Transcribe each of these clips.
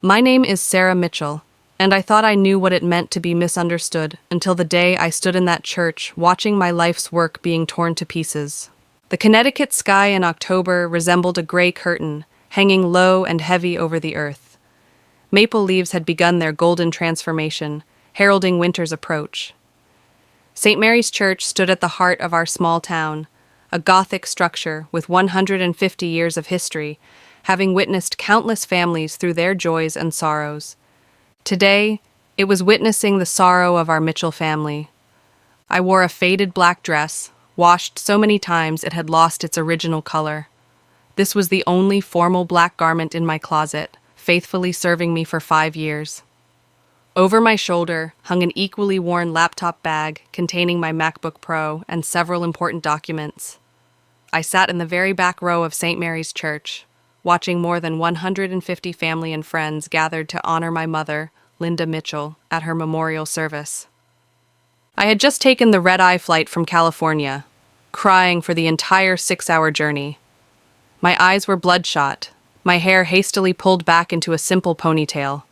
My name is Sarah Mitchell, and I thought I knew what it meant to be misunderstood until the day I stood in that church watching my life's work being torn to pieces. The Connecticut sky in October resembled a gray curtain, hanging low and heavy over the earth. Maple leaves had begun their golden transformation, heralding winter's approach. St. Mary's Church stood at the heart of our small town, a Gothic structure with 150 years of history, having witnessed countless families through their joys and sorrows. Today, it was witnessing the sorrow of our Mitchell family. I wore a faded black dress, washed so many times it had lost its original color. This was the only formal black garment in my closet, faithfully serving me for 5 years. Over my shoulder hung an equally worn laptop bag containing my MacBook Pro and several important documents. I sat in the very back row of St. Mary's Church, watching more than 150 family and friends gathered to honor my mother, Linda Mitchell, at her memorial service. I had just taken the red-eye flight from California, crying for the entire 6-hour journey. My eyes were bloodshot, my hair hastily pulled back into a simple ponytail.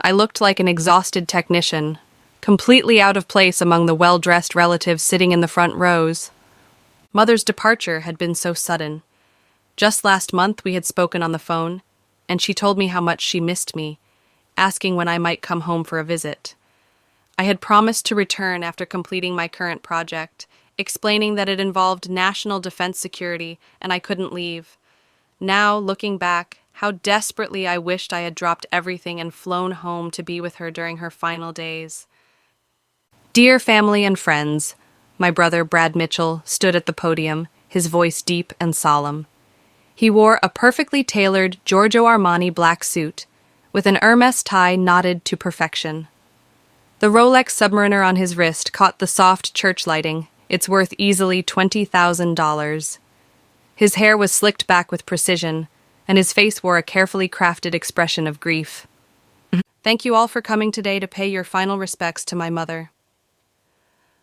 I looked like an exhausted technician, completely out of place among the well-dressed relatives sitting in the front rows. Mother's departure had been so sudden. Just last month we had spoken on the phone, and she told me how much she missed me, asking when I might come home for a visit. I had promised to return after completing my current project, explaining that it involved national defense security and I couldn't leave. Now, looking back, how desperately I wished I had dropped everything and flown home to be with her during her final days. Dear family and friends, my brother Brad Mitchell stood at the podium, his voice deep and solemn. He wore a perfectly tailored Giorgio Armani black suit, with an Hermes tie knotted to perfection. The Rolex Submariner on his wrist caught the soft church lighting, its worth easily $20,000. His hair was slicked back with precision, and his face wore a carefully crafted expression of grief. Thank you all for coming today to pay your final respects to my mother.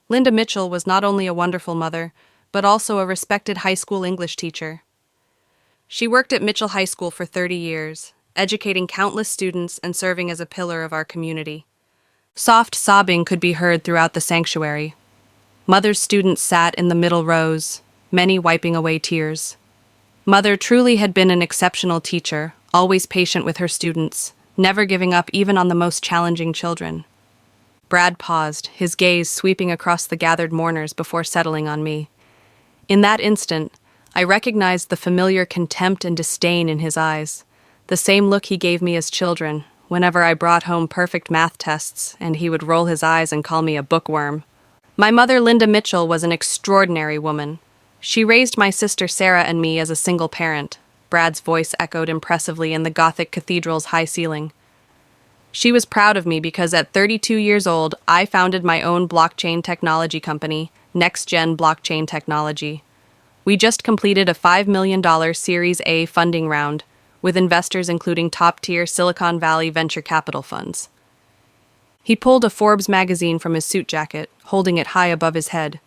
Linda Mitchell was not only a wonderful mother, but also a respected high school English teacher. She worked at Mitchell High School for 30 years, educating countless students and serving as a pillar of our community. Soft sobbing could be heard throughout the sanctuary. Mother's students sat in the middle rows, many wiping away tears. Mother truly had been an exceptional teacher, always patient with her students, never giving up even on the most challenging children. Brad paused, his gaze sweeping across the gathered mourners before settling on me. In that instant, I recognized the familiar contempt and disdain in his eyes, the same look he gave me as children, whenever I brought home perfect math tests and he would roll his eyes and call me a bookworm. My mother, Linda Mitchell, was an extraordinary woman. She raised my sister Sarah and me as a single parent. Brad's voice echoed impressively in the Gothic cathedral's high ceiling. She was proud of me because at 32 years old, I founded my own blockchain technology company, Next Gen Blockchain Technology. We just completed a $5 million Series A funding round, with investors including top-tier Silicon Valley venture capital funds. He pulled a Forbes magazine from his suit jacket, holding it high above his head.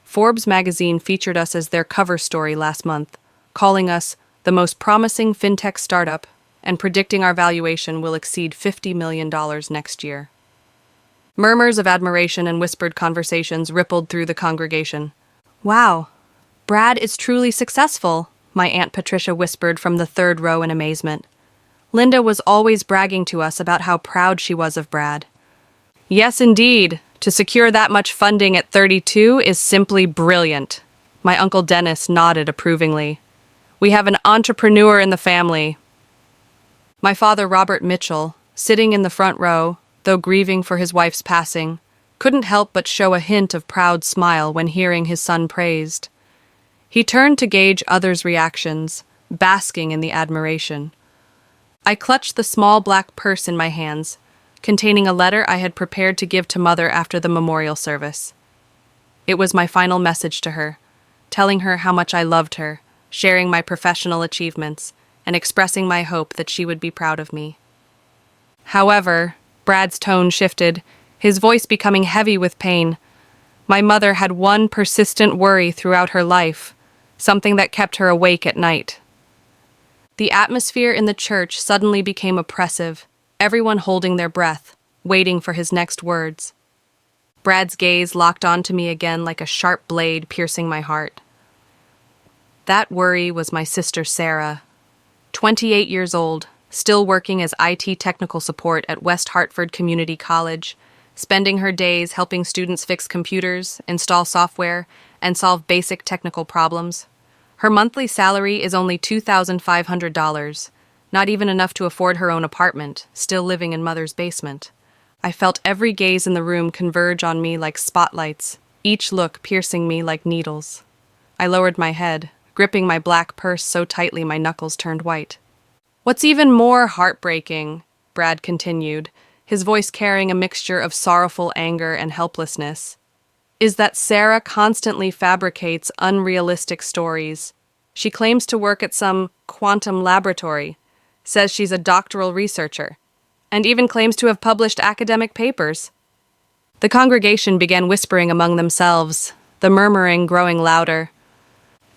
Forbes magazine featured us as their cover story last month, calling us the most promising fintech startup and predicting our valuation will exceed $50 million next year. Murmurs of admiration and whispered conversations rippled through the congregation. Wow, Brad is truly successful, my Aunt Patricia whispered from the third row in amazement. Linda was always bragging to us about how proud she was of Brad. Yes, indeed. To secure that much funding at 32 is simply brilliant. My Uncle Dennis nodded approvingly. We have an entrepreneur in the family. My father, Robert Mitchell, sitting in the front row, though grieving for his wife's passing, couldn't help but show a hint of proud smile when hearing his son praised. He turned to gauge others' reactions, basking in the admiration. I clutched the small black purse in my hands, containing a letter I had prepared to give to Mother after the memorial service. It was my final message to her, telling her how much I loved her, sharing my professional achievements, and expressing my hope that she would be proud of me. However, Brad's tone shifted, his voice becoming heavy with pain. My mother had one persistent worry throughout her life, something that kept her awake at night. The atmosphere in the church suddenly became oppressive, everyone holding their breath, waiting for his next words. Brad's gaze locked onto me again like a sharp blade piercing my heart. That worry was my sister Sarah, 28 years old, still working as IT technical support at West Hartford Community College, spending her days helping students fix computers, install software, and solve basic technical problems. Her monthly salary is only $2,500, not even enough to afford her own apartment, still living in mother's basement. I felt every gaze in the room converge on me like spotlights, each look piercing me like needles. I lowered my head, gripping my black purse so tightly my knuckles turned white. "What's even more heartbreaking," Brad continued, his voice carrying a mixture of sorrowful anger and helplessness, "is that Sarah constantly fabricates unrealistic stories. She claims to work at some quantum laboratory, says she's a doctoral researcher, and even claims to have published academic papers." The congregation began whispering among themselves, the murmuring growing louder.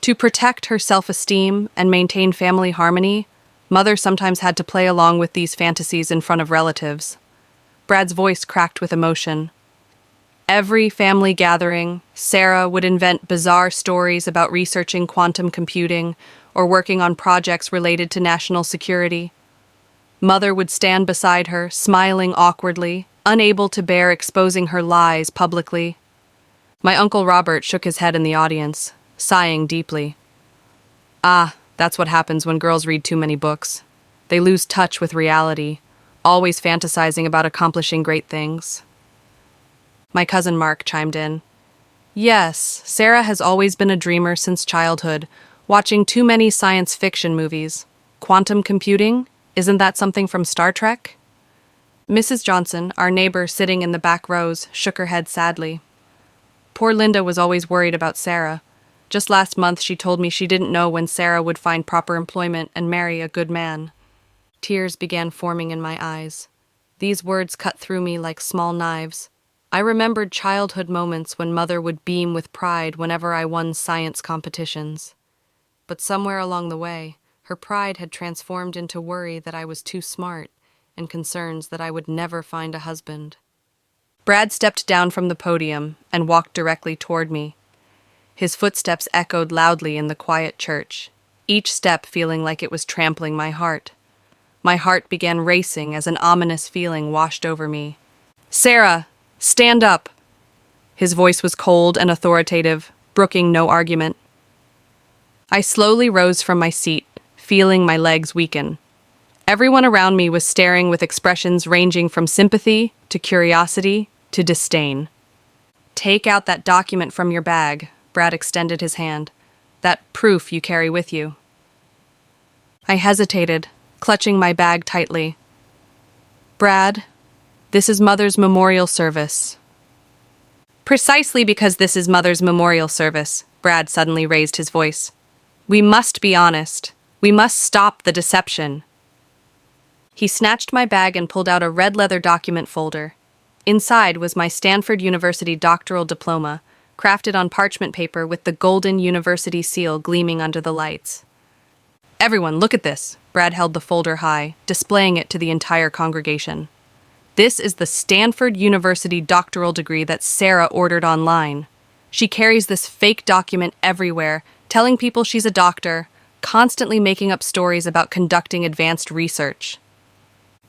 To protect her self-esteem and maintain family harmony, Mother sometimes had to play along with these fantasies in front of relatives. Brad's voice cracked with emotion. Every family gathering, Sarah would invent bizarre stories about researching quantum computing or working on projects related to national security. Mother would stand beside her, smiling awkwardly, unable to bear exposing her lies publicly. My Uncle Robert shook his head in the audience, sighing deeply. "Ah, that's what happens when girls read too many books. They lose touch with reality, always fantasizing about accomplishing great things." My cousin Mark chimed in. "Yes, Sarah has always been a dreamer since childhood, watching too many science fiction movies. Quantum computing? Isn't that something from Star Trek?" Mrs. Johnson, our neighbor sitting in the back rows, shook her head sadly. "Poor Linda was always worried about Sarah. Just last month she told me she didn't know when Sarah would find proper employment and marry a good man." Tears began forming in my eyes. These words cut through me like small knives. I remembered childhood moments when Mother would beam with pride whenever I won science competitions. But somewhere along the way, her pride had transformed into worry that I was too smart and concerns that I would never find a husband. Brad stepped down from the podium and walked directly toward me. His footsteps echoed loudly in the quiet church, each step feeling like it was trampling my heart. My heart began racing as an ominous feeling washed over me. "Sarah, stand up!" His voice was cold and authoritative, brooking no argument. I slowly rose from my seat, feeling my legs weaken. Everyone around me was staring with expressions ranging from sympathy to curiosity to disdain. "Take out that document from your bag." Brad extended his hand. "That proof you carry with you." I hesitated, clutching my bag tightly. "Brad, this is Mother's memorial service." "Precisely because this is Mother's memorial service," Brad suddenly raised his voice. "We must be honest. We must stop the deception." He snatched my bag and pulled out a red leather document folder. Inside was my Stanford University doctoral diploma, crafted on parchment paper with the golden university seal gleaming under the lights. "Everyone, look at this." Brad held the folder high, displaying it to the entire congregation. "This is the Stanford University doctoral degree that Sarah ordered online. She carries this fake document everywhere, telling people she's a doctor, constantly making up stories about conducting advanced research."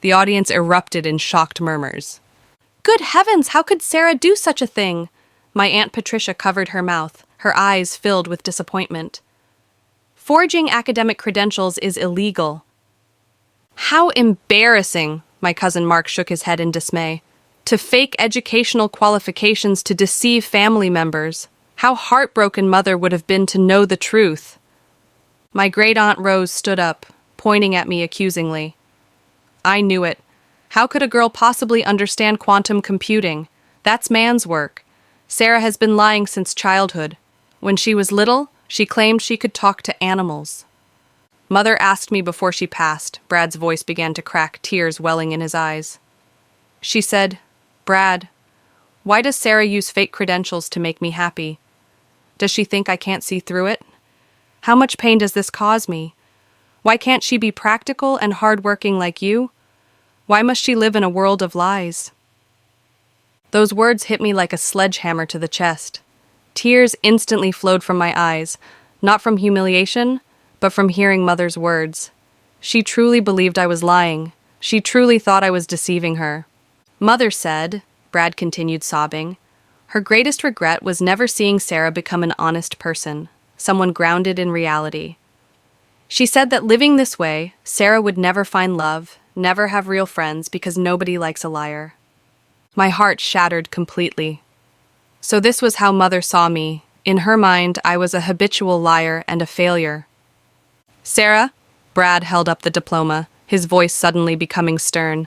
The audience erupted in shocked murmurs. "Good heavens, how could Sarah do such a thing?" My Aunt Patricia covered her mouth, her eyes filled with disappointment. "Forging academic credentials is illegal." "How embarrassing," my cousin Mark shook his head in dismay. "To fake educational qualifications to deceive family members. How heartbroken Mother would have been to know the truth." My great-aunt Rose stood up, pointing at me accusingly. "I knew it. How could a girl possibly understand quantum computing? That's man's work. Sarah has been lying since childhood. When she was little, she claimed she could talk to animals." Mother asked me before she passed. Brad's voice began to crack, tears welling in his eyes. She said, "Brad, why does Sarah use fake credentials to make me happy? Does she think I can't see through it? How much pain does this cause me? Why can't she be practical and hardworking like you? Why must she live in a world of lies? Those words hit me like a sledgehammer to the chest. Tears instantly flowed from my eyes, not from humiliation, but from hearing Mother's words. She truly believed I was lying. She truly thought I was deceiving her. Mother said, Brad continued sobbing, her greatest regret was never seeing Sarah become an honest person, someone grounded in reality. She said that living this way, Sarah would never find love, never have real friends because nobody likes a liar. My heart shattered completely. So this was how Mother saw me. In her mind, I was a habitual liar and a failure. Sarah, Brad held up the diploma, his voice suddenly becoming stern.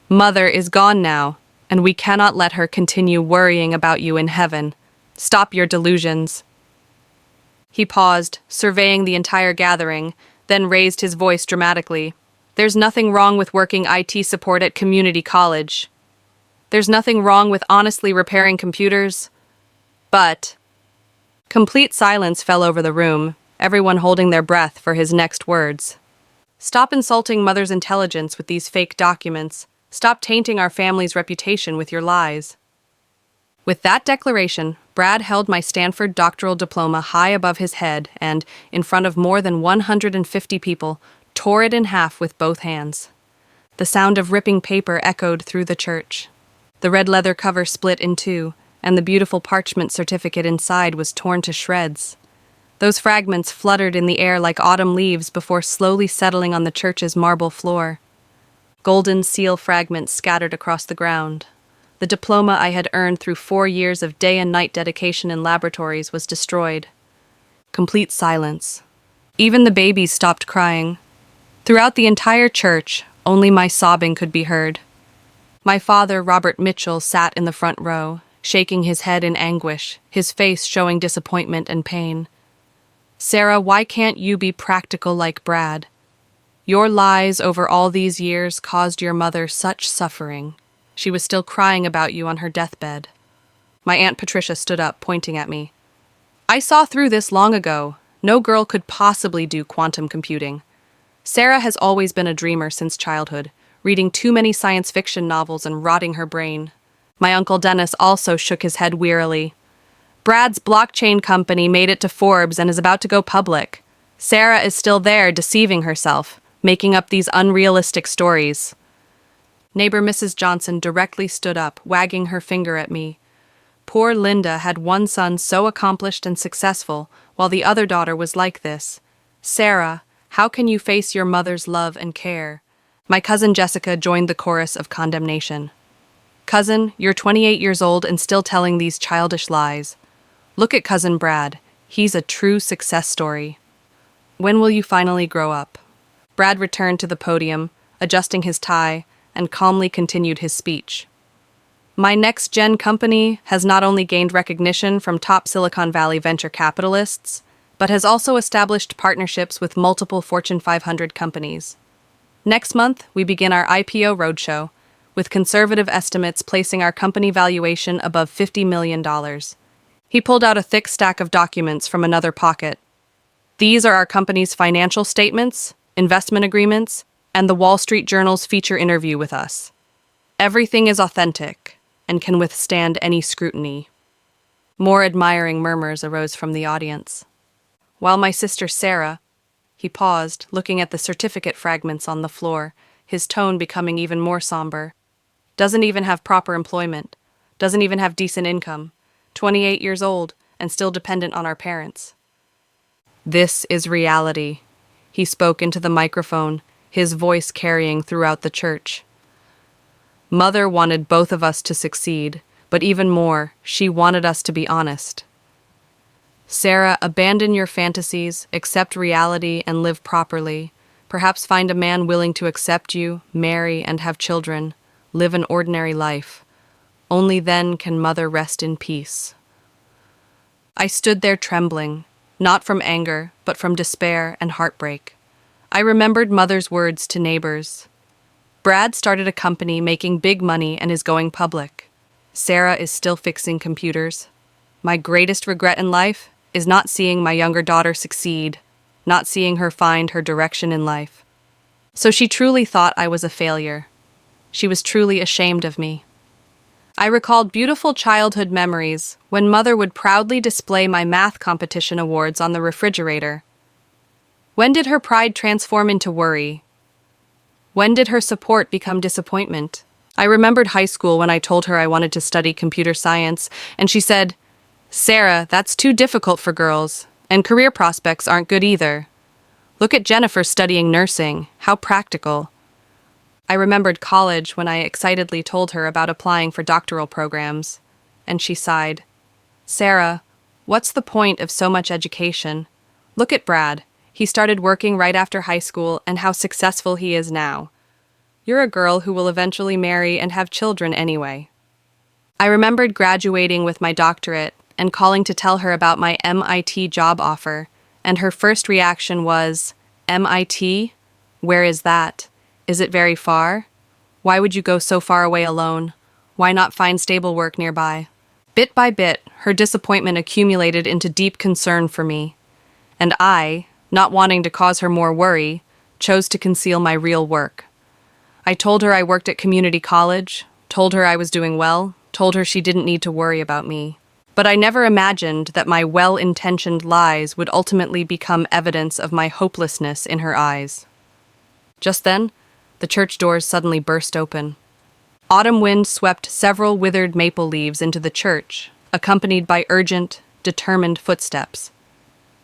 Mother is gone now, and we cannot let her continue worrying about you in heaven. Stop your delusions. He paused, surveying the entire gathering, then raised his voice dramatically. There's nothing wrong with working IT support at community college. There's nothing wrong with honestly repairing computers. But... Complete silence fell over the room, everyone holding their breath for his next words. Stop insulting Mother's intelligence with these fake documents. Stop tainting our family's reputation with your lies. With that declaration, Brad held my Stanford doctoral diploma high above his head and, in front of more than 150 people, tore it in half with both hands. The sound of ripping paper echoed through the church. The red leather cover split in two, and the beautiful parchment certificate inside was torn to shreds. Those fragments fluttered in the air like autumn leaves before slowly settling on the church's marble floor. Golden seal fragments scattered across the ground. The diploma I had earned through 4 years of day and night dedication in laboratories was destroyed. Complete silence. Even the babies stopped crying. Throughout the entire church, only my sobbing could be heard. My father, Robert Mitchell, sat in the front row, shaking his head in anguish, his face showing disappointment and pain. Sarah, why can't you be practical like Brad? Your lies over all these years caused your mother such suffering. She was still crying about you on her deathbed. My Aunt Patricia stood up, pointing at me. I saw through this long ago. No girl could possibly do quantum computing. Sarah has always been a dreamer since childhood, reading too many science fiction novels and rotting her brain. My Uncle Dennis also shook his head wearily. Brad's blockchain company made it to Forbes and is about to go public. Sarah is still there, deceiving herself, making up these unrealistic stories. Neighbor Mrs. Johnson directly stood up, wagging her finger at me. Poor Linda had one son so accomplished and successful, while the other daughter was like this. Sarah, how can you face your mother's love and care? My cousin Jessica joined the chorus of condemnation. Cousin, you're 28 years old and still telling these childish lies. Look at cousin Brad. He's a true success story. When will you finally grow up? Brad returned to the podium, adjusting his tie, and calmly continued his speech. My next-gen company has not only gained recognition from top Silicon Valley venture capitalists, but has also established partnerships with multiple Fortune 500 companies. Next month, we begin our IPO roadshow, with conservative estimates placing our company valuation above $50 million. He pulled out a thick stack of documents from another pocket. These are our company's financial statements, investment agreements, and the Wall Street Journal's feature interview with us. Everything is authentic and can withstand any scrutiny. More admiring murmurs arose from the audience. While my sister Sarah, he paused, looking at the certificate fragments on the floor, his tone becoming even more somber. Doesn't even have proper employment, doesn't even have decent income, 28 years old, and still dependent on our parents. This is reality. He spoke into the microphone, his voice carrying throughout the church. Mother wanted both of us to succeed, but even more, she wanted us to be honest. Sarah, abandon your fantasies, accept reality, and live properly. Perhaps find a man willing to accept you, marry, and have children. Live an ordinary life. Only then can Mother rest in peace. I stood there trembling, not from anger, but from despair and heartbreak. I remembered Mother's words to neighbors. Brad started a company making big money and is going public. Sarah is still fixing computers. My greatest regret in life is not seeing my younger daughter succeed. not seeing her find her direction in life. So she truly thought I was a failure. She was truly ashamed of me. I recalled beautiful childhood memories when Mother would proudly display my math competition awards on the refrigerator. When did her pride transform into worry? When did her support become disappointment? I remembered high school when I told her I wanted to study computer science, and she said, "Sarah, that's too difficult for girls, and career prospects aren't good either. Look at Jennifer studying nursing. How practical." I remembered college when I excitedly told her about applying for doctoral programs, and she sighed. "Sarah, what's the point of so much education? Look at Brad. He started working right after high school, and how successful he is now. You're a girl who will eventually marry and have children anyway." I remembered graduating with my doctorate and calling to tell her about my MIT job offer, and her first reaction was, "MIT? Where is that? Is it very far? Why would you go so far away alone? Why not find stable work nearby?" Bit by bit, her disappointment accumulated into deep concern for me, and I, not wanting to cause her more worry, chose to conceal my real work. I told her I worked at community college, told her I was doing well, told her she didn't need to worry about me. But I never imagined that my well-intentioned lies would ultimately become evidence of my hopelessness in her eyes. Just then, the church doors suddenly burst open. Autumn wind swept several withered maple leaves into the church, accompanied by urgent, determined footsteps.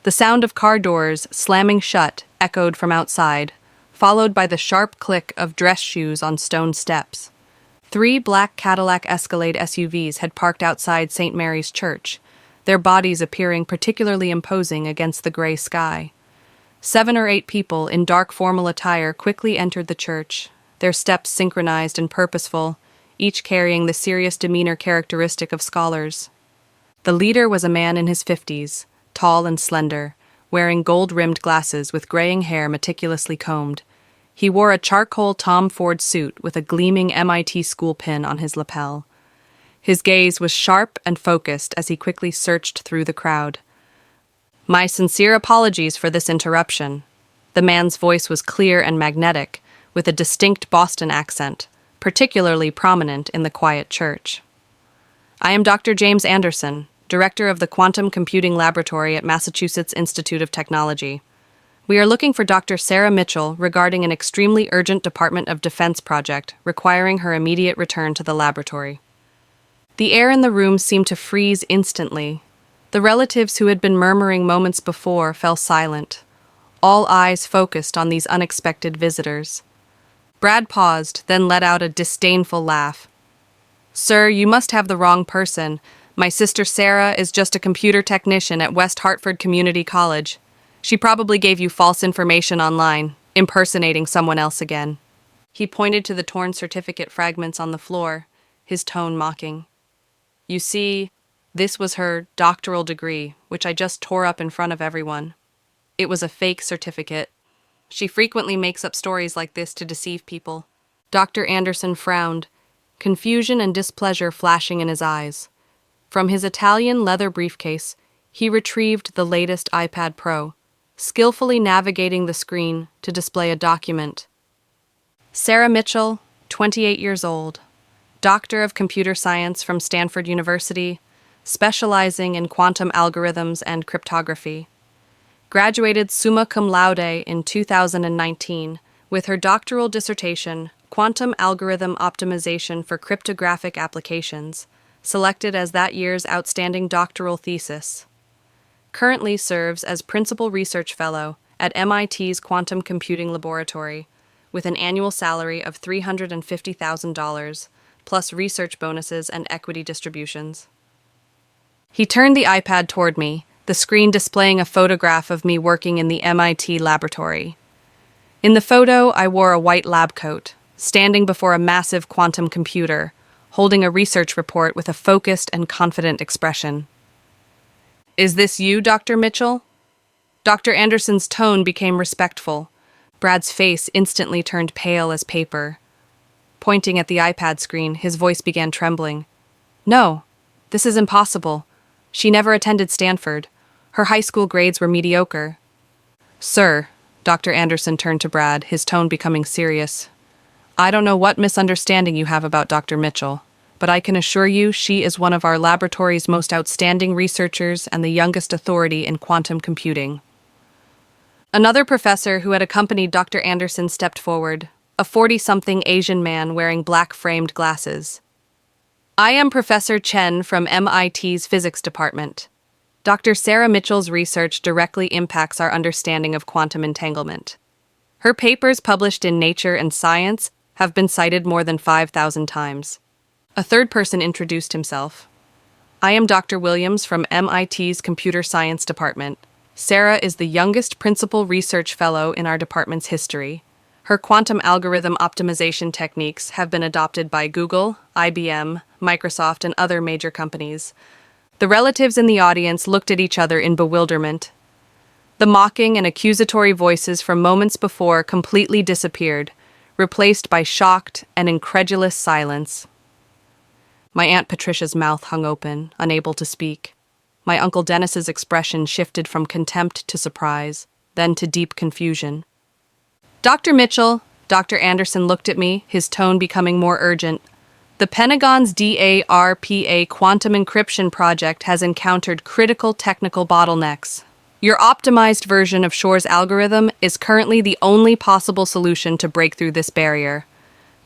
The sound of car doors slamming shut echoed from outside, followed by the sharp click of dress shoes on stone steps. 3 black Cadillac Escalade SUVs had parked outside St. Mary's Church, their bodies appearing particularly imposing against the gray sky. 7 or 8 people in dark formal attire quickly entered the church, their steps synchronized and purposeful, each carrying the serious demeanor characteristic of scholars. The leader was a man in his 50s, tall and slender, wearing gold-rimmed glasses with graying hair meticulously combed. He wore a charcoal Tom Ford suit with a gleaming MIT school pin on his lapel. His gaze was sharp and focused as he quickly searched through the crowd. "My sincere apologies for this interruption." The man's voice was clear and magnetic, with a distinct Boston accent, particularly prominent in the quiet church. "I am Dr. James Anderson, director of the Quantum Computing Laboratory at Massachusetts Institute of Technology. We are looking for Dr. Sarah Mitchell regarding an extremely urgent Department of Defense project requiring her immediate return to the laboratory." The air in the room seemed to freeze instantly. The relatives who had been murmuring moments before fell silent, all eyes focused on these unexpected visitors. Brad paused, then let out a disdainful laugh. "Sir, you must have the wrong person. My sister Sarah is just a computer technician at West Hartford Community College. She probably gave you false information online, impersonating someone else again." He pointed to the torn certificate fragments on the floor, his tone mocking. "You see, this was her doctoral degree, which I just tore up in front of everyone. It was a fake certificate. She frequently makes up stories like this to deceive people." Dr. Anderson frowned, confusion and displeasure flashing in his eyes. From his Italian leather briefcase, he retrieved the latest iPad Pro, skillfully navigating the screen to display a document. Sarah Mitchell, 28 years old, Doctor of Computer Science from Stanford University, specializing in quantum algorithms and cryptography. Graduated summa cum laude in 2019 with her doctoral dissertation, Quantum Algorithm Optimization for Cryptographic Applications, selected as that year's outstanding doctoral thesis. Currently serves as Principal Research Fellow at MIT's Quantum Computing Laboratory, with an annual salary of $350,000, plus research bonuses and equity distributions. He turned the iPad toward me, the screen displaying a photograph of me working in the MIT laboratory. In the photo, I wore a white lab coat, standing before a massive quantum computer, holding a research report with a focused and confident expression. "Is this you, Dr. Mitchell?" Dr. Anderson's tone became respectful. Brad's face instantly turned pale as paper. Pointing at the iPad screen, his voice began trembling. "No, this is impossible. She never attended Stanford. Her high school grades were mediocre." Sir, Dr. Anderson turned to Brad, his tone becoming serious. I don't know what misunderstanding you have about Dr. Mitchell, but I can assure you she is one of our laboratory's most outstanding researchers and the youngest authority in quantum computing. Another professor who had accompanied Dr. Anderson stepped forward, a 40-something Asian man wearing black-framed glasses. I am Professor Chen from MIT's physics department. Dr. Sarah Mitchell's research directly impacts our understanding of quantum entanglement. Her papers published in Nature and Science have been cited more than 5,000 times. A third person introduced himself. I am Dr. Williams from MIT's Computer Science Department. Sarah is the youngest principal research fellow in our department's history. Her quantum algorithm optimization techniques have been adopted by Google, IBM, Microsoft, and other major companies. The relatives in the audience looked at each other in bewilderment. The mocking and accusatory voices from moments before completely disappeared, replaced by shocked and incredulous silence. My Aunt Patricia's mouth hung open, unable to speak. My Uncle Dennis's expression shifted from contempt to surprise, then to deep confusion. Dr. Mitchell, Dr. Anderson looked at me, his tone becoming more urgent. The Pentagon's DARPA quantum encryption project has encountered critical technical bottlenecks. Your optimized version of Shor's algorithm is currently the only possible solution to break through this barrier.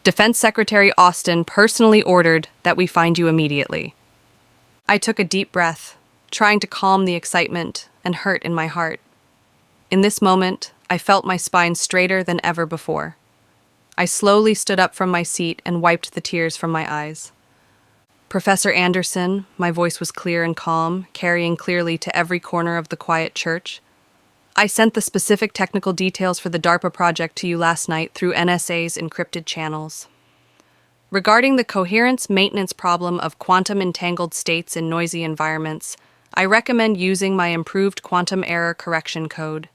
Defense Secretary Austin personally ordered that we find you immediately. I took a deep breath, trying to calm the excitement and hurt in my heart. In this moment, I felt my spine straighter than ever before. I slowly stood up from my seat and wiped the tears from my eyes. Professor Anderson, my voice was clear and calm, carrying clearly to every corner of the quiet church. I sent the specific technical details for the DARPA project to you last night through NSA's encrypted channels. Regarding the coherence maintenance problem of quantum entangled states in noisy environments, I recommend using my improved quantum error correction code.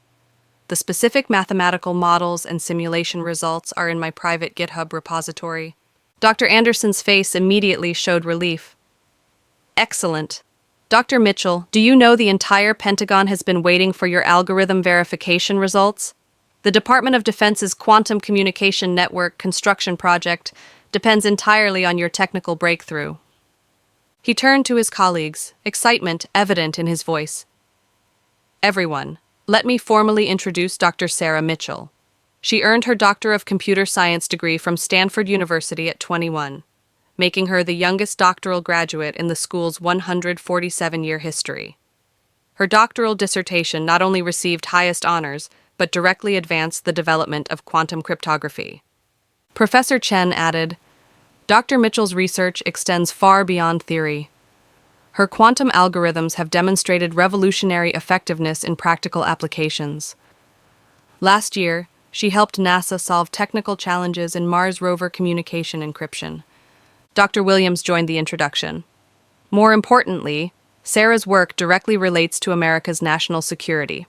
The specific mathematical models and simulation results are in my private GitHub repository. Dr. Anderson's face immediately showed relief. Excellent. Dr. Mitchell, do you know the entire Pentagon has been waiting for your algorithm verification results? The Department of Defense's Quantum Communication Network construction project depends entirely on your technical breakthrough. He turned to his colleagues, excitement evident in his voice. Everyone, let me formally introduce Dr. Sarah Mitchell. She earned her Doctor of Computer Science degree from Stanford University at 21, making her the youngest doctoral graduate in the school's 147-year history. Her doctoral dissertation not only received highest honors, but directly advanced the development of quantum cryptography. Professor Chen added, Dr. Mitchell's research extends far beyond theory. Her quantum algorithms have demonstrated revolutionary effectiveness in practical applications. Last year, she helped NASA solve technical challenges in Mars rover communication encryption. Dr. Williams joined the introduction. More importantly, Sarah's work directly relates to America's national security.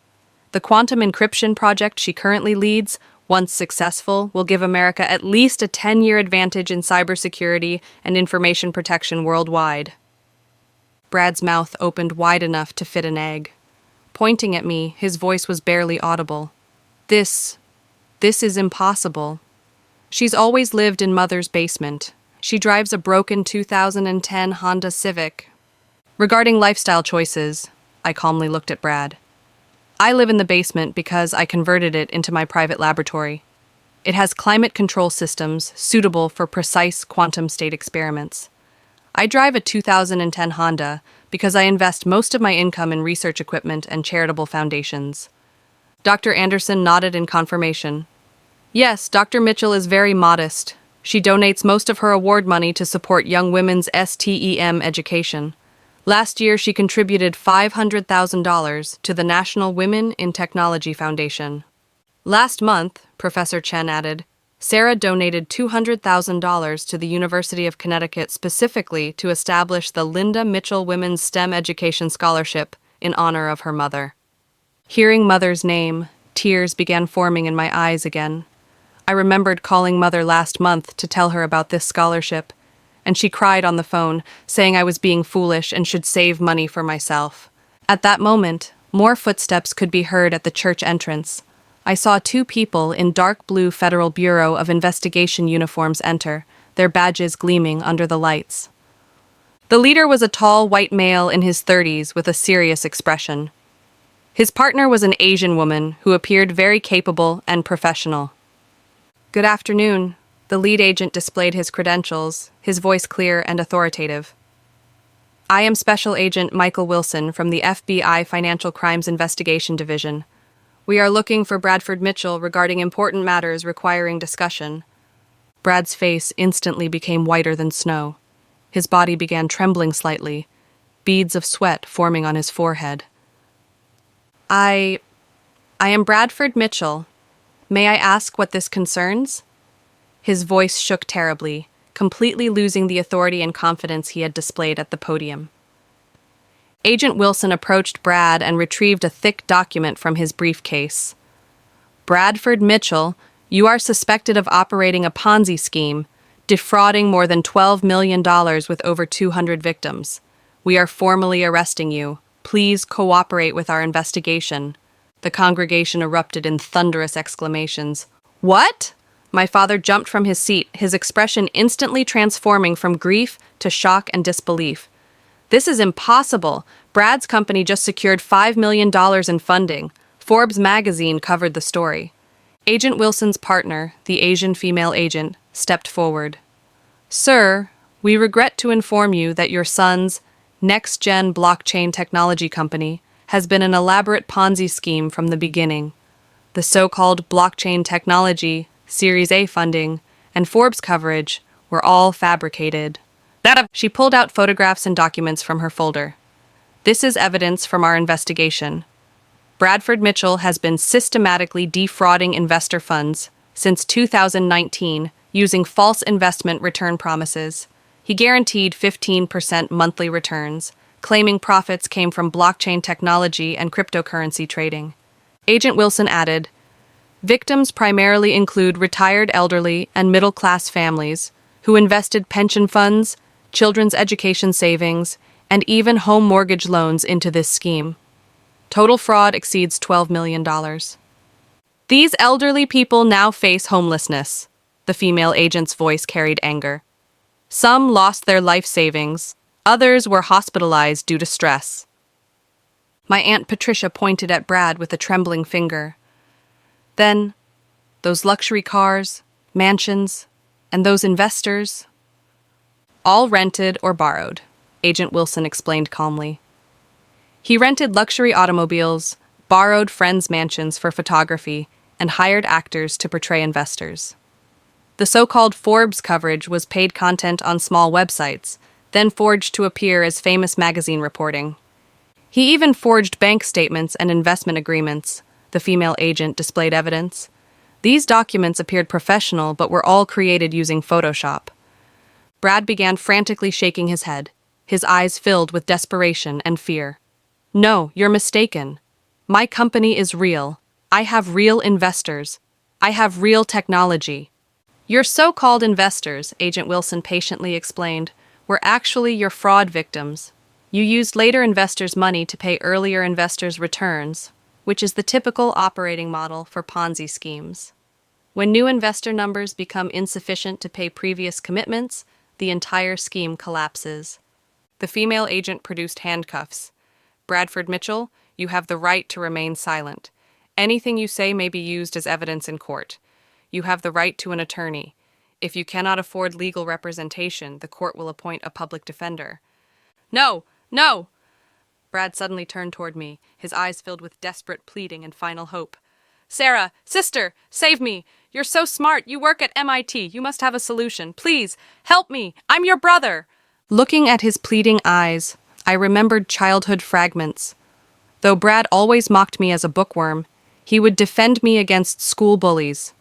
The quantum encryption project she currently leads, once successful, will give America at least a 10-year advantage in cybersecurity and information protection worldwide. Brad's mouth opened wide enough to fit an egg. Pointing at me, his voice was barely audible. This is impossible. She's always lived in Mother's basement. She drives a broken 2010 Honda Civic. Regarding lifestyle choices, I calmly looked at Brad. I live in the basement because I converted it into my private laboratory. It has climate control systems suitable for precise quantum state experiments. I drive a 2010 Honda because I invest most of my income in research equipment and charitable foundations. Dr. Anderson nodded in confirmation. Yes, Dr. Mitchell is very modest. She donates most of her award money to support young women's STEM education. Last year, she contributed $500,000 to the National Women in Technology Foundation. Last month, Professor Chen added, Sarah donated $200,000 to the University of Connecticut specifically to establish the Linda Mitchell Women's STEM Education Scholarship in honor of her mother. Hearing Mother's name, tears began forming in my eyes again. I remembered calling Mother last month to tell her about this scholarship, and she cried on the phone, saying I was being foolish and should save money for myself. At that moment, More footsteps could be heard at the church entrance. I saw two people in dark blue Federal Bureau of Investigation uniforms enter, their badges gleaming under the lights. The leader was a tall white male in his 30s with a serious expression. His partner was an Asian woman who appeared very capable and professional. "Good afternoon." The lead agent displayed his credentials, his voice clear and authoritative. "I am Special Agent Michael Wilson from the FBI Financial Crimes Investigation Division. We are looking for Bradford Mitchell regarding important matters requiring discussion." Brad's face instantly became whiter than snow. His body began trembling slightly, beads of sweat forming on his forehead. I am Bradford Mitchell. May I ask what this concerns?" His voice shook terribly, completely losing the authority and confidence he had displayed at the podium. Agent Wilson approached Brad and retrieved a thick document from his briefcase. "Bradford Mitchell, you are suspected of operating a Ponzi scheme, defrauding more than $12 million with over 200 victims. We are formally arresting you. Please cooperate with our investigation." The congregation erupted in thunderous exclamations. "What?" My father jumped from his seat, his expression instantly transforming from grief to shock and disbelief. "This is impossible. Brad's company just secured $5 million in funding." Forbes magazine covered the story. Agent Wilson's partner, the Asian female agent, stepped forward. "Sir, we regret to inform you that your son's next-gen blockchain technology company has been an elaborate Ponzi scheme from the beginning. The so-called blockchain technology, Series A funding, and Forbes coverage were all fabricated." She pulled out photographs and documents from her folder. "This is evidence from our investigation. Bradford Mitchell has been systematically defrauding investor funds since 2019 using false investment return promises. He guaranteed 15% monthly returns, claiming profits came from blockchain technology and cryptocurrency trading." Agent Wilson added, "Victims primarily include retired elderly and middle-class families who invested pension funds, children's education savings, and even home mortgage loans into this scheme. Total fraud exceeds $12 million. These elderly people now face homelessness." The female agent's voice carried anger. "Some lost their life savings. Others were hospitalized due to stress." My Aunt Patricia pointed at Brad with a trembling finger. "Then, those luxury cars, mansions, and those investors?" "All rented or borrowed," Agent Wilson explained calmly. "He rented luxury automobiles, borrowed friends' mansions for photography, and hired actors to portray investors. The so-called Forbes coverage was paid content on small websites, then forged to appear as famous magazine reporting. He even forged bank statements and investment agreements." The female agent displayed evidence. "These documents appeared professional but were all created using Photoshop." Brad began frantically shaking his head, his eyes filled with desperation and fear. "No, you're mistaken. My company is real. I have real investors. I have real technology." "Your so-called investors," Agent Wilson patiently explained, "were actually your fraud victims. You used later investors' money to pay earlier investors' returns, which is the typical operating model for Ponzi schemes. When new investor numbers become insufficient to pay previous commitments, the entire scheme collapses." The female agent produced handcuffs. "Bradford Mitchell, you have the right to remain silent. Anything you say may be used as evidence in court. You have the right to an attorney. If you cannot afford legal representation, the court will appoint a public defender." "No! No!" Brad suddenly turned toward me, his eyes filled with desperate pleading and final hope. "Sarah! Sister! Save me! You're so smart! You work at MIT! You must have a solution! Please! Help me! I'm your brother!" Looking at his pleading eyes, I remembered childhood fragments. Though Brad always mocked me as a bookworm, he would defend me against school bullies.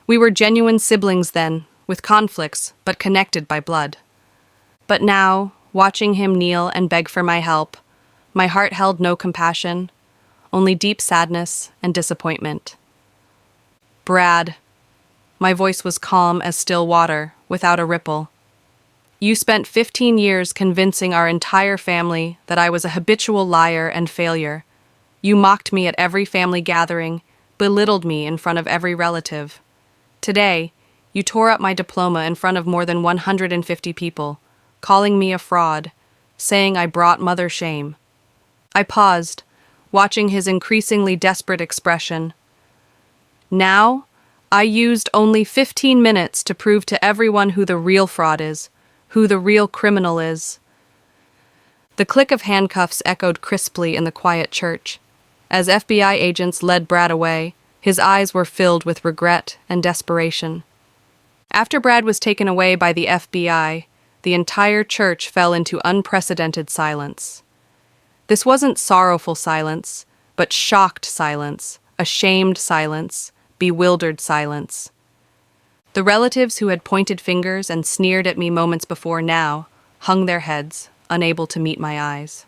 We were genuine siblings then, with conflicts, but connected by blood. But now, watching him kneel and beg for my help, my heart held no compassion, only deep sadness and disappointment. "Brad," my voice was calm as still water, without a ripple. "You spent 15 years convincing our entire family that I was a habitual liar and failure. You mocked me at every family gathering, belittled me in front of every relative. Today, you tore up my diploma in front of more than 150 people, calling me a fraud, saying I brought mother shame. I paused, watching his increasingly desperate expression. Now, I used only 15 minutes to prove to everyone who the real fraud is, who the real criminal is. The click of handcuffs echoed crisply in the quiet church. As FBI agents led Brad away, his eyes were filled with regret and desperation. After Brad was taken away by the FBI, the entire church fell into unprecedented silence. This wasn't sorrowful silence, but shocked silence, ashamed silence, bewildered silence. The relatives who had pointed fingers and sneered at me moments before now hung their heads, unable to meet my eyes.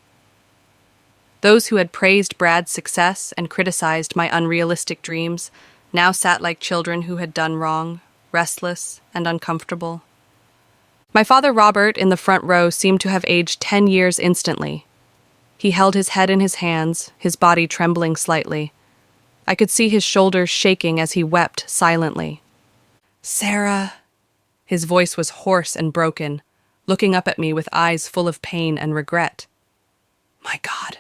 Those who had praised Brad's success and criticized my unrealistic dreams now sat like children who had done wrong, restless and uncomfortable. My father Robert, in the front row, seemed to have aged 10 years instantly. He held his head in his hands, his body trembling slightly. I could see his shoulders shaking as he wept silently. "Sarah," his voice was hoarse and broken, looking up at me with eyes full of pain and regret. "My God,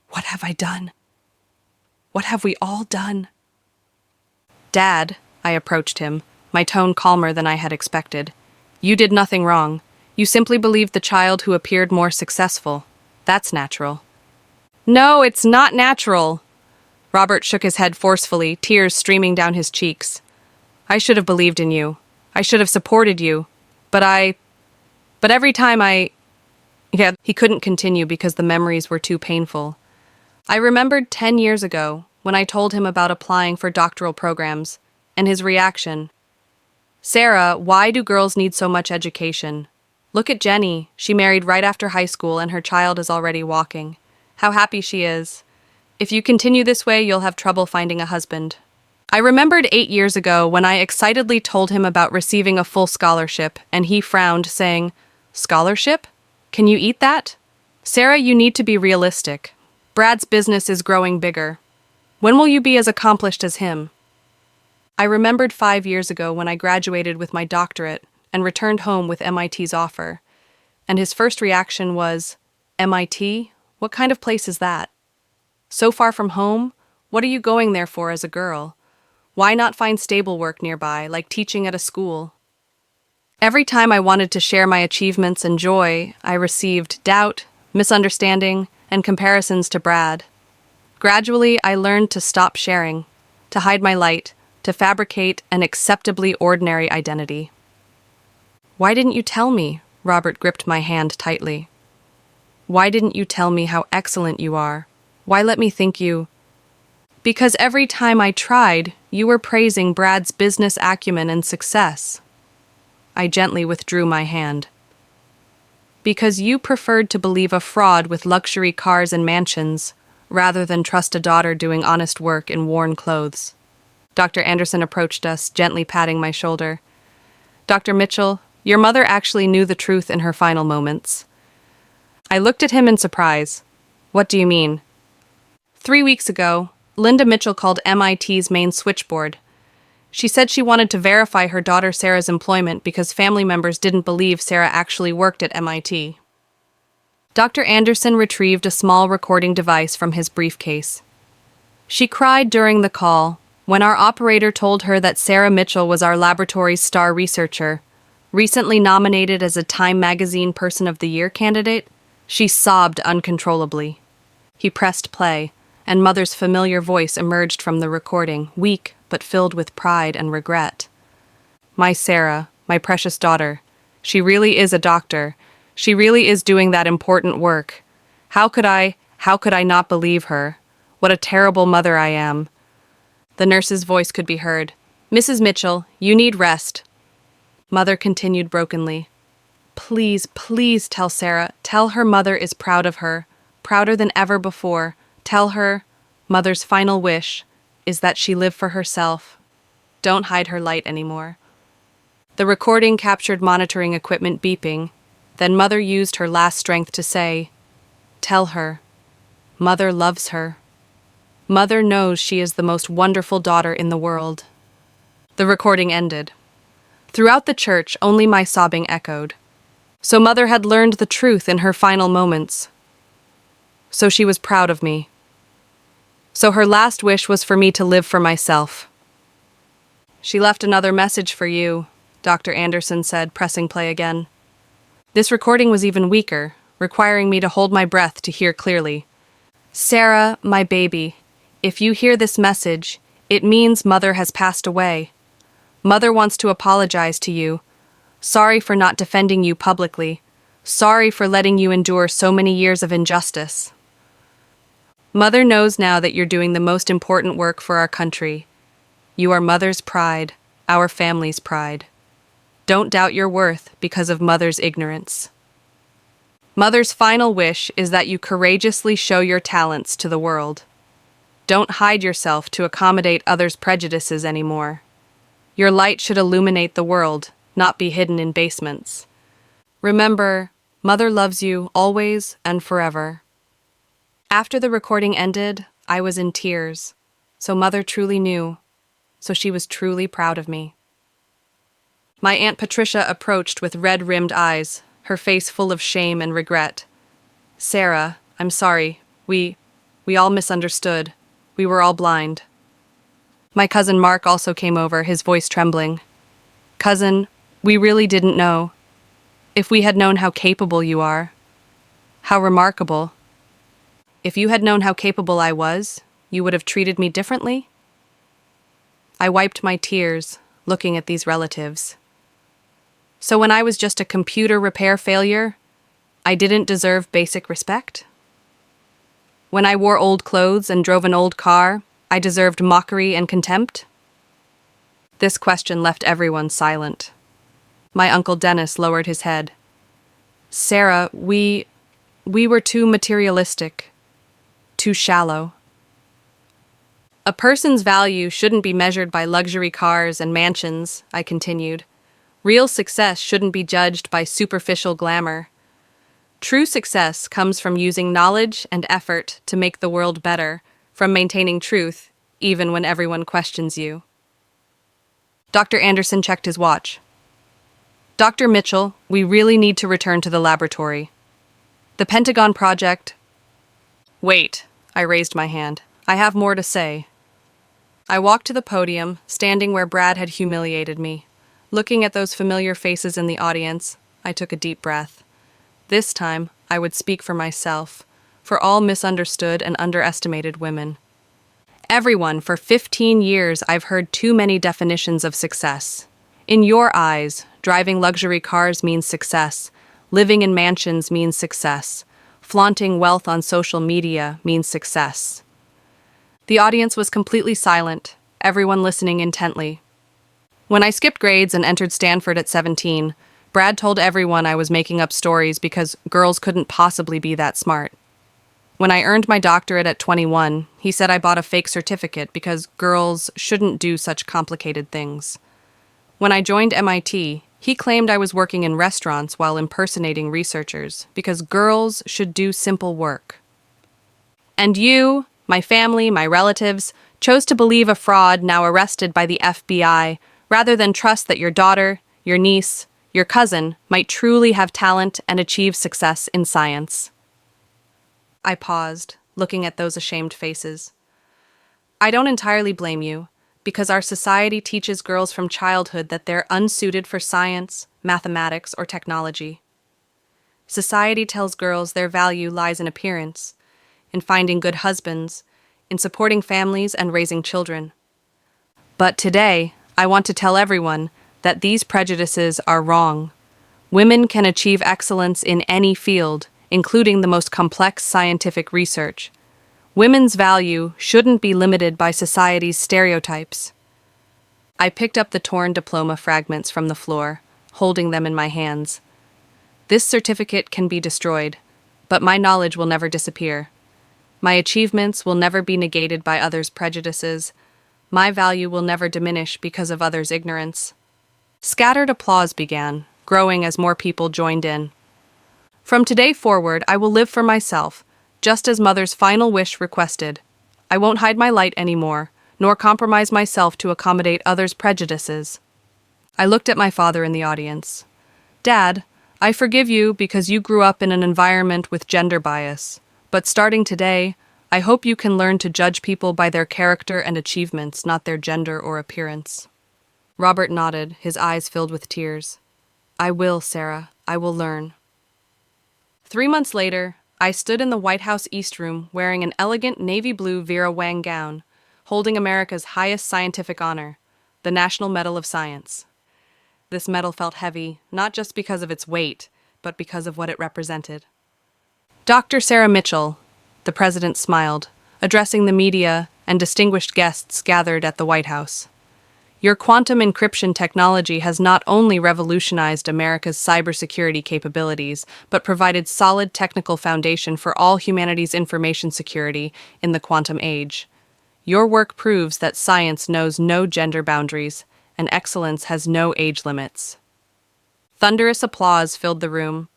what have I done? What have we all done?" "Dad," I approached him, my tone calmer than I had expected. "You did nothing wrong. You simply believed the child who appeared more successful. That's natural." "No, it's not natural." Robert shook his head forcefully, tears streaming down his cheeks. "I should have believed in you. I should have supported you. But every time He couldn't continue because the memories were too painful. I remembered 10 years ago when I told him about applying for doctoral programs, and his reaction. "Sarah, why do girls need so much education? Look at Jenny. She married right after high school and her child is already walking. How happy she is. If you continue this way, you'll have trouble finding a husband." I remembered 8 years ago when I excitedly told him about receiving a full scholarship, and he frowned, saying, "Scholarship? Can you eat that?" "Sarah, you need to be realistic. Brad's business is growing bigger. When will you be as accomplished as him?" I remembered 5 years ago when I graduated with my doctorate and returned home with MIT's offer, and his first reaction was, "MIT? What kind of place is that? So far from home? What are you going there for as a girl? Why not find stable work nearby, like teaching at a school?" Every time I wanted to share my achievements and joy, I received doubt, misunderstanding, and comparisons to Brad. Gradually, I learned to stop sharing, to hide my light, to fabricate an acceptably ordinary identity. "Why didn't you tell me?" Robert gripped my hand tightly. "Why didn't you tell me how excellent you are? Why let me think you—" "Because every time I tried, you were praising Brad's business acumen and success." I gently withdrew my hand. "Because you preferred to believe a fraud with luxury cars and mansions, rather than trust a daughter doing honest work in worn clothes." Dr. Anderson approached us, gently patting my shoulder. "Dr. Mitchell, your mother actually knew the truth in her final moments." I looked at him in surprise. "What do you mean?" 3 weeks ago, Linda Mitchell called MIT's main switchboard. She said she wanted to verify her daughter Sarah's employment because family members didn't believe Sarah actually worked at MIT. Dr. Anderson retrieved a small recording device from his briefcase. "She cried during the call when our operator told her that Sarah Mitchell was our laboratory's star researcher, recently nominated as a Time magazine Person of the Year candidate. She sobbed uncontrollably." He pressed play, and Mother's familiar voice emerged from the recording, weak but filled with pride and regret. "My Sarah, my precious daughter. She really is a doctor. She really is doing that important work. How could I not believe her? What a terrible mother I am." The nurse's voice could be heard. "Mrs. Mitchell, you need rest." Mother continued brokenly. "Please, please tell Sarah. Tell her mother is proud of her, prouder than ever before. Tell her Mother's final wish is that she live for herself. Don't hide her light anymore." The recording captured monitoring equipment beeping. Then Mother used her last strength to say, "Tell her. Mother loves her." Mother knows she is the most wonderful daughter in the world. The recording ended. Throughout the church, only my sobbing echoed. So Mother had learned the truth in her final moments. So she was proud of me. So her last wish was for me to live for myself. She left another message for you, Dr. Anderson said, pressing play again. This recording was even weaker, requiring me to hold my breath to hear clearly. Sarah, my baby, if you hear this message, it means Mother has passed away. Mother wants to apologize to you. Sorry for not defending you publicly. Sorry for letting you endure so many years of injustice. Mother knows now that you're doing the most important work for our country. You are Mother's pride, our family's pride. Don't doubt your worth because of Mother's ignorance. Mother's final wish is that you courageously show your talents to the world. Don't hide yourself to accommodate others' prejudices anymore. Your light should illuminate the world, not be hidden in basements. Remember, Mother loves you always and forever. After the recording ended, I was in tears. So Mother truly knew. So she was truly proud of me. My Aunt Patricia approached with red-rimmed eyes, her face full of shame and regret. Sarah, I'm sorry. We all misunderstood. We were all blind. My cousin Mark also came over, his voice trembling. Cousin, we really didn't know. If we had known how capable you are. How remarkable. If you had known how capable I was, you would have treated me differently? I wiped my tears, looking at these relatives. So when I was just a computer repair failure, I didn't deserve basic respect? When I wore old clothes and drove an old car, I deserved mockery and contempt? This question left everyone silent. My Uncle Dennis lowered his head. Sarah, we were too materialistic, too shallow. A person's value shouldn't be measured by luxury cars and mansions, I continued. Real success shouldn't be judged by superficial glamour. True success comes from using knowledge and effort to make the world better, from maintaining truth, even when everyone questions you. Dr. Anderson checked his watch. Dr. Mitchell, we really need to return to the laboratory. The Pentagon project... Wait, I raised my hand. I have more to say. I walked to the podium, standing where Brad had humiliated me. Looking at those familiar faces in the audience, I took a deep breath. This time, I would speak for myself, for all misunderstood and underestimated women. Everyone, for 15 years, I've heard too many definitions of success. In your eyes, driving luxury cars means success. Living in mansions means success. Flaunting wealth on social media means success. The audience was completely silent, everyone listening intently. When I skipped grades and entered Stanford at 17, Brad told everyone I was making up stories because girls couldn't possibly be that smart. When I earned my doctorate at 21, he said I bought a fake certificate because girls shouldn't do such complicated things. When I joined MIT, he claimed I was working in restaurants while impersonating researchers because girls should do simple work. And you, my family, my relatives, chose to believe a fraud now arrested by the FBI rather than trust that your daughter, your niece, your cousin might truly have talent and achieve success in science. I paused, looking at those ashamed faces. I don't entirely blame you, because our society teaches girls from childhood that they're unsuited for science, mathematics, or technology. Society tells girls their value lies in appearance, in finding good husbands, in supporting families and raising children. But today, I want to tell everyone that these prejudices are wrong. Women can achieve excellence in any field, including the most complex scientific research. Women's value shouldn't be limited by society's stereotypes. I picked up the torn diploma fragments from the floor, holding them in my hands. This certificate can be destroyed, but my knowledge will never disappear. My achievements will never be negated by others' prejudices. My value will never diminish because of others' ignorance. Scattered applause began, growing as more people joined in. From today forward, I will live for myself, just as Mother's final wish requested. I won't hide my light anymore, nor compromise myself to accommodate others' prejudices. I looked at my father in the audience. Dad, I forgive you because you grew up in an environment with gender bias, but starting today, I hope you can learn to judge people by their character and achievements, not their gender or appearance. Robert nodded, his eyes filled with tears. I will, Sarah. I will learn. 3 months later, I stood in the White House East Room wearing an elegant navy blue Vera Wang gown, holding America's highest scientific honor, the National Medal of Science. This medal felt heavy, not just because of its weight, but because of what it represented. Dr. Sarah Mitchell, the president smiled, addressing the media and distinguished guests gathered at the White House. Your quantum encryption technology has not only revolutionized America's cybersecurity capabilities, but provided solid technical foundation for all humanity's information security in the quantum age. Your work proves that science knows no gender boundaries, and excellence has no age limits. Thunderous applause filled the room.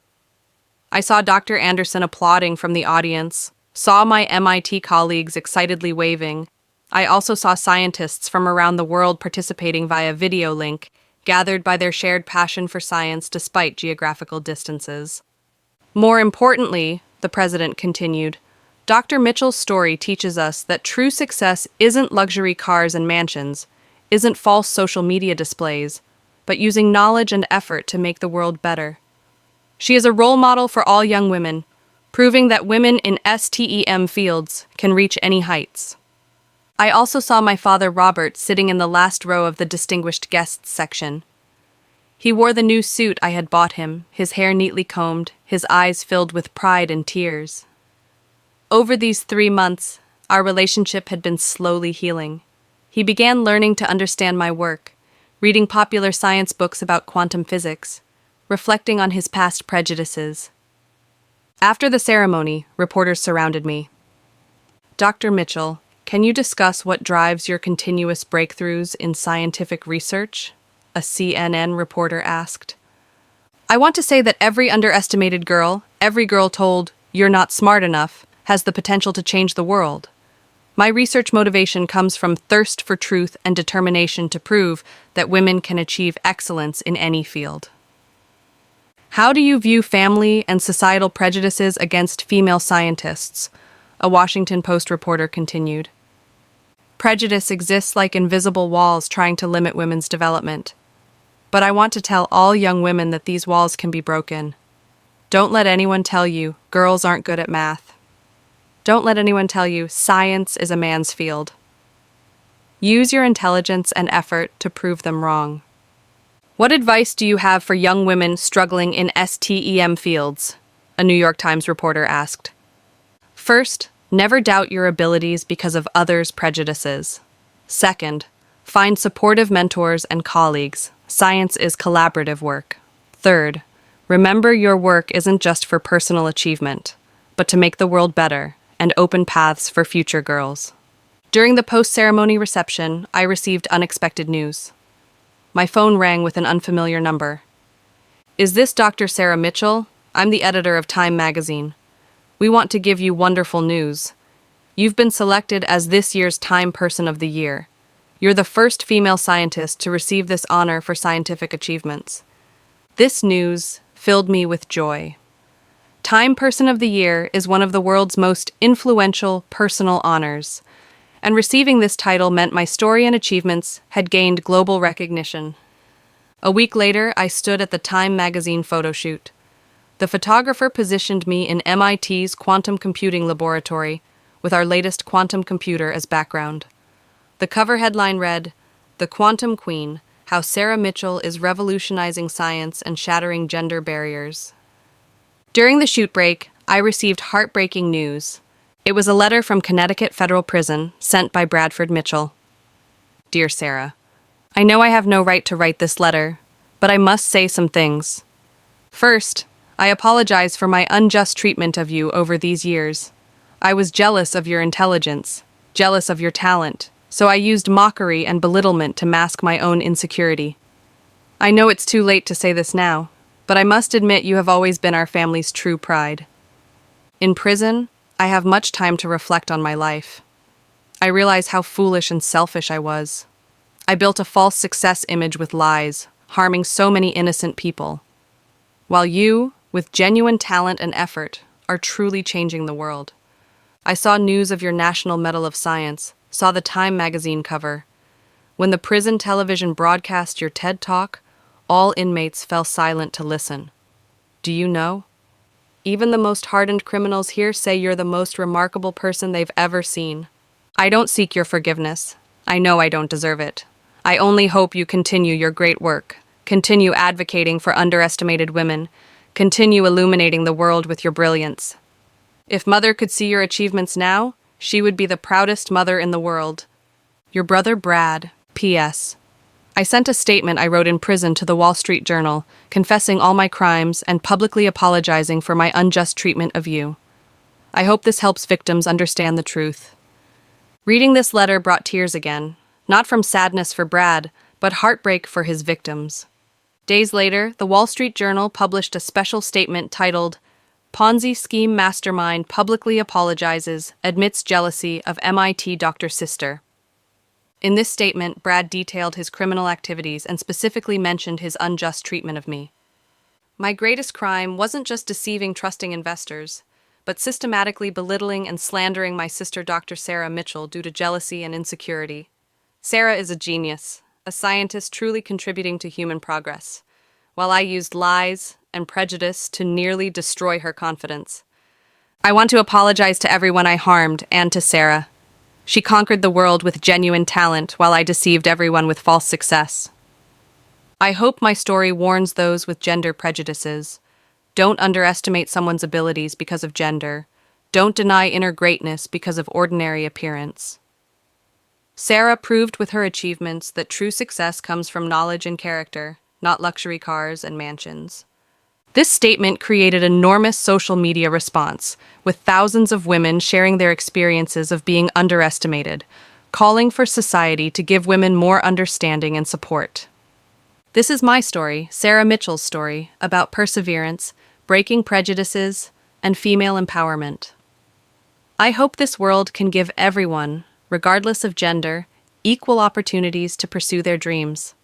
I saw Dr. Anderson applauding from the audience, saw my MIT colleagues excitedly waving. I also saw scientists from around the world participating via video link, gathered by their shared passion for science despite geographical distances. More importantly, the president continued, Dr. Mitchell's story teaches us that true success isn't luxury cars and mansions, isn't false social media displays, but using knowledge and effort to make the world better. She is a role model for all young women, proving that women in STEM fields can reach any heights. I also saw my father Robert sitting in the last row of the distinguished guests section. He wore the new suit I had bought him, his hair neatly combed, his eyes filled with pride and tears. Over these 3 months, our relationship had been slowly healing. He began learning to understand my work, reading popular science books about quantum physics, reflecting on his past prejudices. After the ceremony, reporters surrounded me. Dr. Mitchell, can you discuss what drives your continuous breakthroughs in scientific research? A CNN reporter asked. I want to say that every underestimated girl, every girl told, you're not smart enough, has the potential to change the world. My research motivation comes from thirst for truth and determination to prove that women can achieve excellence in any field. How do you view family and societal prejudices against female scientists? A Washington Post reporter continued. Prejudice exists like invisible walls trying to limit women's development. But I want to tell all young women that these walls can be broken. Don't let anyone tell you girls aren't good at math. Don't let anyone tell you science is a man's field. Use your intelligence and effort to prove them wrong. What advice do you have for young women struggling in STEM fields? A New York Times reporter asked. First, never doubt your abilities because of others' prejudices. Second, find supportive mentors and colleagues. Science is collaborative work. Third, remember your work isn't just for personal achievement, but to make the world better and open paths for future girls. During the post-ceremony reception, I received unexpected news. My phone rang with an unfamiliar number. Is this Dr. Sarah Mitchell? I'm the editor of Time magazine. We want to give you wonderful news. You've been selected as this year's Time Person of the Year. You're the first female scientist to receive this honor for scientific achievements. This news filled me with joy. Time Person of the Year is one of the world's most influential personal honors, and receiving this title meant my story and achievements had gained global recognition. A week later, I stood at the Time magazine photo shoot. The photographer positioned me in MIT's quantum computing laboratory, with our latest quantum computer as background. The cover headline read, "The Quantum Queen: How Sarah Mitchell is Revolutionizing Science and Shattering Gender Barriers." During the shoot break, I received heartbreaking news. It was a letter from Connecticut Federal Prison sent by Bradford Mitchell. Dear Sarah, I know I have no right to write this letter, but I must say some things. First, I apologize for my unjust treatment of you over these years. I was jealous of your intelligence, jealous of your talent, so I used mockery and belittlement to mask my own insecurity. I know it's too late to say this now, but I must admit you have always been our family's true pride. In prison, I have much time to reflect on my life. I realize how foolish and selfish I was. I built a false success image with lies, harming so many innocent people. While you, with genuine talent and effort, are truly changing the world. I saw news of your National Medal of Science, saw the Time magazine cover. When the prison television broadcast your TED Talk, all inmates fell silent to listen. Do you know? Even the most hardened criminals here say you're the most remarkable person they've ever seen. I don't seek your forgiveness. I know I don't deserve it. I only hope you continue your great work, continue advocating for underestimated women, continue illuminating the world with your brilliance. If Mother could see your achievements now, she would be the proudest mother in the world. Your brother Brad, P.S. I sent a statement I wrote in prison to the Wall Street Journal, confessing all my crimes and publicly apologizing for my unjust treatment of you. I hope this helps victims understand the truth. Reading this letter brought tears again, not from sadness for Brad, but heartbreak for his victims. Days later, the Wall Street Journal published a special statement titled, Ponzi Scheme Mastermind Publicly Apologizes, Admits Jealousy of MIT Doctor Sister. In this statement, Brad detailed his criminal activities and specifically mentioned his unjust treatment of me. My greatest crime wasn't just deceiving trusting investors, but systematically belittling and slandering my sister Dr. Sarah Mitchell due to jealousy and insecurity. Sarah is a genius, a scientist truly contributing to human progress, while I used lies and prejudice to nearly destroy her confidence. I want to apologize to everyone I harmed and to Sarah. She conquered the world with genuine talent while I deceived everyone with false success. I hope my story warns those with gender prejudices. Don't underestimate someone's abilities because of gender. Don't deny inner greatness because of ordinary appearance. Sarah proved with her achievements that true success comes from knowledge and character, not luxury cars and mansions. This statement created enormous social media response, with thousands of women sharing their experiences of being underestimated, calling for society to give women more understanding and support. This is my story, Sarah Mitchell's story, about perseverance, breaking prejudices, and female empowerment. I hope this world can give everyone, regardless of gender, equal opportunities to pursue their dreams.